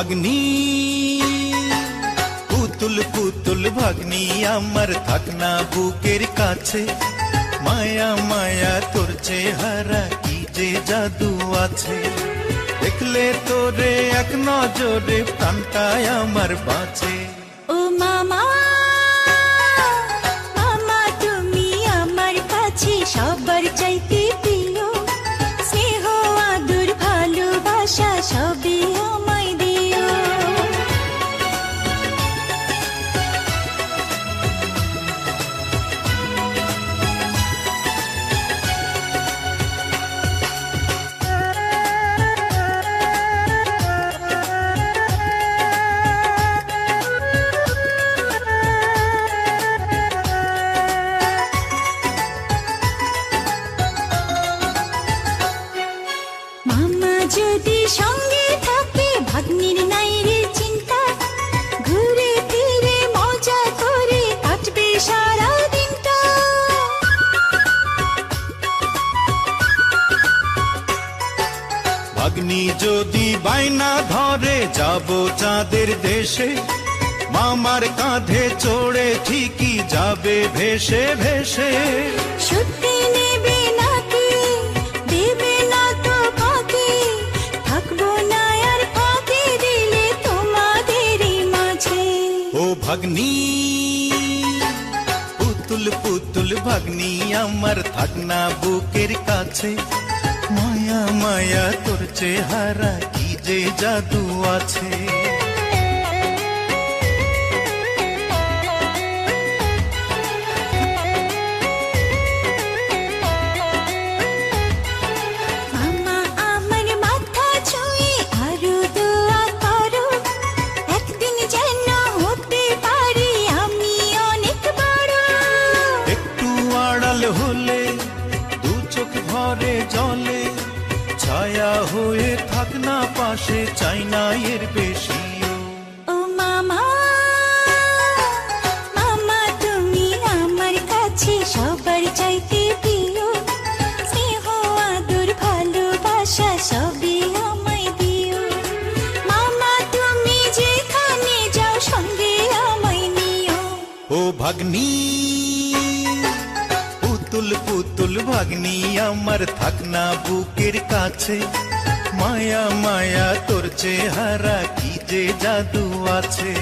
ভাগ্নি পুতুল পুতুল ভাগ্নি আমার থাকনা বুকের কাছে মায়া মায়া তোর চেহারা কি যে জাদু আছে দেখলে তোরে এক নজরে প্রাণটায় আমার বাঁচে ও মামা মামা তুমি আমার কাছে সবার চাইতে প্রিয় স্নেহ আদর ভালোবাসা সবই আমায় দিও মামা যদি সঙ্গে থাকে ভাগ্নির নাই রে চিন্তা ঘুরে ফিরে মজা করে কাটবে সারা দিনটা ভাগ্নি যদি বাইনা ধরে যাব চাঁদের দেশে মামার কাঁধে চড়ে ঠিকই যাবে ভেসে ভেসে সত্যি নেবে নাকি দেবে না তো ফাঁকি থাকবো না আর ফাঁকি দিলে তোমাদেরই মাঝে ও ভাগ্নি পুতুল পুতুল ভাগ্নি আমার থাকনা বুকের কাছে মায়া মায়া তোর চেহারা কি যে জাদু আছে মামা আমার মাথা ছুঁয়ে আরো দোয়া করো একদিন যেন হতে পারি আমি অনেক বড় একটু আড়াল হলে দু চোখ ভরে জলে ছায়া হয়ে থাক না পাশে চাই না এর বেশিও ও মামা মামা তুমি আমার কাছে সবার চাইতে প্রিয় স্নেহ আদর ভালোবাসা সবই আমায় দিও মামা তুমি যেখানে যাও সঙ্গে আমায় নিও ও ভাগ্নি পুতুল পুতুল ভাগ্নি আমার থাকনা বুকের কাছে মায়া মায়া তোর চেহারা কি যে জাদু আছে।